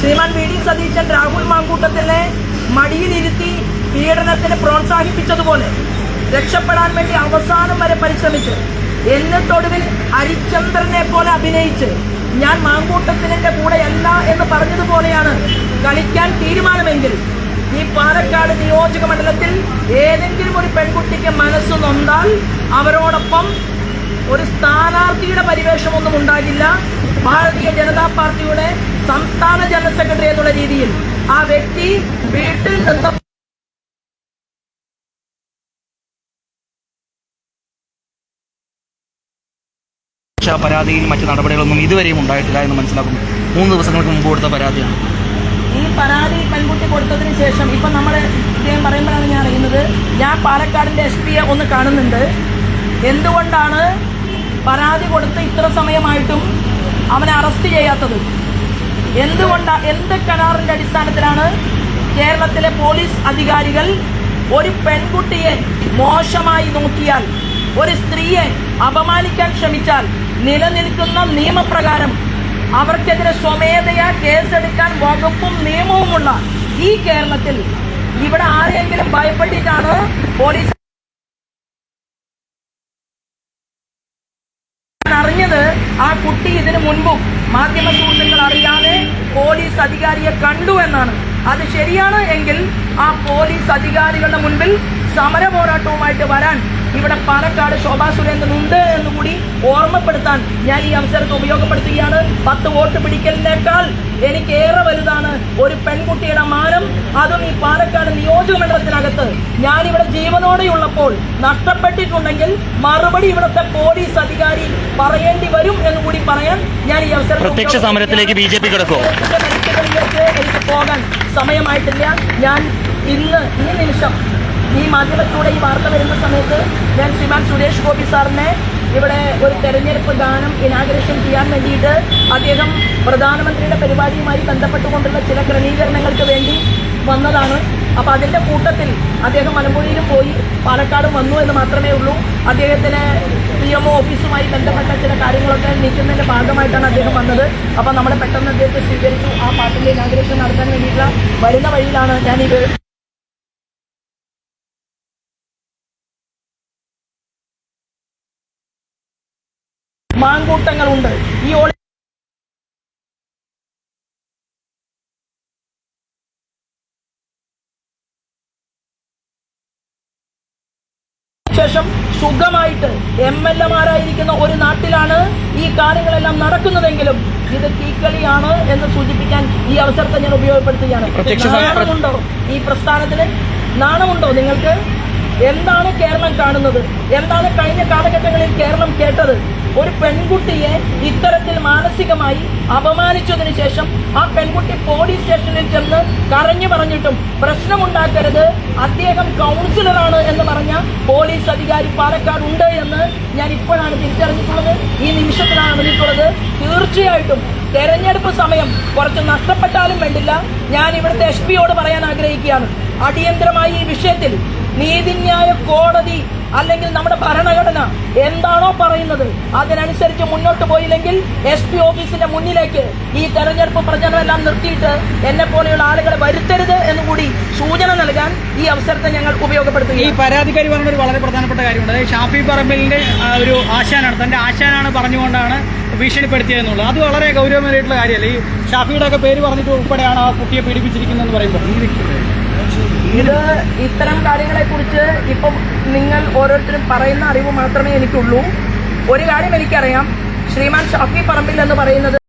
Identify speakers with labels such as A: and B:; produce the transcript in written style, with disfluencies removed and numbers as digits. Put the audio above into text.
A: ശ്രീമാൻ V D Satheesan Rahul മാങ്കൂട്ടത്തിനെ മടിയിലിരുത്തി പീഡനത്തിന് പ്രോത്സാഹിപ്പിച്ചതുപോലെ രക്ഷപ്പെടാൻ വേണ്ടി അവസാനം വരെ പരിശ്രമിച്ച് എന്നിട്ടൊടുവിൽ ഹരിചന്ദ്രനെ പോലെ അഭിനയിച്ച് ഞാൻ മാങ്കൂട്ടത്തിൻ്റെ കൂടെയല്ല എന്ന് പറഞ്ഞതുപോലെയാണ് കളിക്കാൻ തീരുമാനമെങ്കിൽ ഈ പാലക്കാട് നിയോജക മണ്ഡലത്തിൽ ഏതെങ്കിലും ഒരു പെൺകുട്ടിക്ക് മനസ്സ് നൊന്താൽ അവരോടൊപ്പം ഒരു സ്ഥാനാർത്ഥിയുടെ പരിവേഷമൊന്നും ഉണ്ടാകില്ല. ഭാരതീയ ജനതാ പാർട്ടിയുടെ സംസ്ഥാന ജനറൽ സെക്രട്ടറി എന്നുള്ള രീതിയിൽ ആ വ്യക്തി വീട്ടിൽ നിന്ന്
B: പരാതിയിൽ മറ്റു നടപടികളൊന്നും ഇതുവരെയും ഉണ്ടായിട്ടില്ല എന്ന് മനസ്സിലാക്കുന്നു. 3 ദിവസങ്ങൾക്ക് മുമ്പ് കൊടുത്ത പരാതിയാണ്.
A: ഈ പരാതി പെൺകുട്ടി കൊടുത്തതിന് ശേഷം ഇപ്പം നമ്മൾ ഇദ്ദേഹം പറയുമ്പോഴാണ് ഞാൻ അറിയുന്നത്, ഞാൻ പാലക്കാടിൻ്റെ SP ഒന്ന് കാണുന്നുണ്ട്. എന്തുകൊണ്ടാണ് പരാതി കൊടുത്ത് ഇത്ര സമയമായിട്ടും അവനെ അറസ്റ്റ് ചെയ്യാത്തത്? എന്ത് കരാറിൻ്റെ അടിസ്ഥാനത്തിലാണ് കേരളത്തിലെ പോലീസ് അധികാരികൾ ഒരു പെൺകുട്ടിയെ മോശമായി നോക്കിയാൽ, ഒരു സ്ത്രീയെ അപമാനിക്കാൻ ശ്രമിച്ചാൽ നിലനിൽക്കുന്ന നിയമപ്രകാരം അവർക്കെതിരെ സ്വമേധയാ കേസെടുക്കാൻ വകുപ്പും നിയമവുമുള്ള ഈ കേരളത്തിൽ ഇവിടെ ആരെങ്കിലും ഭയപ്പെട്ടിട്ടാണ് പോലീസ്? അറിഞ്ഞത് ആ കുട്ടി ഇതിനു മുൻപും മാധ്യമ സുഹൃത്തുക്കൾ അറിയാതെ പോലീസ് അധികാരിയെ കണ്ടു എന്നാണ്. അത് ശരിയാണ് എങ്കിൽ ആ പോലീസ് അധികാരികളുടെ മുൻപിൽ സമര പോരാട്ടവുമായിട്ട് വരാൻ ഇവിടെ പാലക്കാട് ശോഭാ സുരേന്ദ്രൻ ഉണ്ട് എന്നുകൂടി ഓർമ്മപ്പെടുത്താൻ ഞാൻ ഈ അവസരത്തെ ഉപയോഗപ്പെടുത്തുകയാണ്. 10 വോട്ട് പിടിക്കലിനേക്കാൾ എനിക്കേറെ വലുതാണ് ഒരു പെൺകുട്ടിയുടെ മാനം. അതും ഈ പാലക്കാട് നിയോജക മണ്ഡലത്തിനകത്ത് ഞാനിവിടെ ജീവനോടെയുള്ളപ്പോൾ നഷ്ടപ്പെട്ടിട്ടുണ്ടെങ്കിൽ മറുപടി ഇവിടുത്തെ പോലീസ് അധികാരി പറയേണ്ടി വരും എന്നുകൂടി പറയാൻ ഞാൻ ഈ അവസരം.
B: പ്രത്യക്ഷ സമരത്തിലേക്ക് BJP കിടക്കുമോ?
A: എനിക്ക് പോകാൻ സമയമായിട്ടില്ല. ഞാൻ ഈ നിമിഷം ഈ മാധ്യമത്തിലൂടെ ഈ വാർത്ത വരുന്ന സമയത്ത് ഞാൻ ശ്രീമാൻ സുരേഷ് ഗോപി സാറിനെ ഇവിടെ ഒരു തെരഞ്ഞെടുപ്പ് ഗാനം ഇനാഗുറേഷൻ ചെയ്യാൻ വേണ്ടിയിട്ട് അദ്ദേഹം പ്രധാനമന്ത്രിയുടെ പരിപാടിയുമായി ബന്ധപ്പെട്ടുകൊണ്ടുള്ള ചില ക്രമീകരണങ്ങൾക്ക് വേണ്ടി വന്നതാണ്. അപ്പോൾ അതിൻ്റെ കൂട്ടത്തിൽ അദ്ദേഹം മലമ്പുഴയിലും പോയി പാലക്കാടും വന്നു എന്ന് മാത്രമേ ഉള്ളൂ. അദ്ദേഹത്തിന് PMO ഓഫീസുമായി ബന്ധപ്പെട്ട ചില കാര്യങ്ങളൊക്കെ നീക്കുന്നതിൻ്റെ ഭാഗമായിട്ടാണ് അദ്ദേഹം വന്നത്. അപ്പോൾ നമ്മൾ പെട്ടെന്ന് അദ്ദേഹത്തെ സ്വീകരിച്ചു. ആ പാർട്ടിൻ്റെ ഇനാഗുറേഷൻ നടത്താൻ വേണ്ടിയിട്ടുള്ള വരുന്ന വഴിയിലാണ് ഞാനിത് മാങ്കൂട്ടങ്ങളുണ്ട്. ഈ ശേഷം സുഖമായിട്ട് MLA-മാരായിരിക്കുന്ന ഒരു നാട്ടിലാണ് ഈ കാര്യങ്ങളെല്ലാം നടക്കുന്നതെങ്കിലും ഇത് തീക്കളിയാണ് എന്ന് സൂചിപ്പിക്കാൻ ഈ അവസരത്തെ ഞാൻ ഉപയോഗപ്പെടുത്തുകയാണ്. നാണമുണ്ടോ ഈ പ്രസ്ഥാനത്തിന്? നാണമുണ്ടോ നിങ്ങൾക്ക്? എന്താണ് കേരളം കാണുന്നത്? എന്താണ് കഴിഞ്ഞ കാലഘട്ടങ്ങളിൽ കേരളം കേട്ടത്? ഒരു പെൺകുട്ടിയെ ഇത്തരത്തിൽ മാനസികമായി അപമാനിച്ചതിന് ശേഷം ആ പെൺകുട്ടി പോലീസ് സ്റ്റേഷനിൽ ചെന്ന് കരഞ്ഞു പറഞ്ഞിട്ടും പ്രശ്നമുണ്ടാക്കരുത്, അദ്ദേഹം കൗൺസിലറാണ് എന്ന് പറഞ്ഞ പോലീസ് അധികാരി പാലക്കാട് ഉണ്ട് എന്ന് ഞാൻ ഇപ്പോഴാണ് തിരിച്ചറിഞ്ഞിട്ടുള്ളത്. ഈ നിമിഷത്തിലാണ് അറിഞ്ഞിട്ടുള്ളത്. തീർച്ചയായിട്ടും തെരഞ്ഞെടുപ്പ് സമയം കുറച്ച് നഷ്ടപ്പെട്ടാലും വേണ്ടില്ല, ഞാൻ ഇവിടുത്തെ SP-യോട് പറയാൻ ആഗ്രഹിക്കുകയാണ്. അടിയന്തരമായി ഈ വിഷയത്തിൽ നീതിന്യായ കോടതി അല്ലെങ്കിൽ നമ്മുടെ ഭരണഘടന എന്താണോ പറയുന്നത് അതിനനുസരിച്ച് മുന്നോട്ട് പോയില്ലെങ്കിൽ SP ഓഫീസിന്റെ മുന്നിലേക്ക് ഈ തെരഞ്ഞെടുപ്പ് പ്രചരണമെല്ലാം നിർത്തിയിട്ട് എന്നെ പോലെയുള്ള ആളുകളെ വരുത്തരുത് എന്നുകൂടി സൂചന നൽകാൻ ഈ അവസരത്തെ ഞങ്ങൾ ഉപയോഗപ്പെടുത്തുക.
C: ഈ പരാതിക്കാരി പറഞ്ഞൊരു വളരെ പ്രധാനപ്പെട്ട കാര്യമുണ്ട്. ഷാഫി പറമ്പിലിന്റെ ഒരു ആശാനാണ്, തന്റെ ആശാനാണ് പറഞ്ഞുകൊണ്ടാണ് ഭീഷണിപ്പെടുത്തിയതെന്നുള്ളത്. അത് വളരെ ഗൗരവമേറിയിട്ടുള്ള കാര്യമല്ല. ഈ ഷാഫിയുടെ ഒക്കെ പേര് പറഞ്ഞിട്ട് ഉൾപ്പെടെയാണ് ആ കുട്ടിയെ പീഡിപ്പിച്ചിരിക്കുന്നതെന്ന് പറയുമ്പോൾ
A: ഇത് ഇത്തരം കാര്യങ്ങളെക്കുറിച്ച് ഇപ്പം നിങ്ങൾ ഓരോരുത്തരും പറയുന്ന അറിവ് മാത്രമേ എനിക്കുള്ളൂ. ഒരു കാര്യം എനിക്കറിയാം, ശ്രീമാൻ ഷാഫി പറമ്പിൽ എന്ന് പറയുന്നത്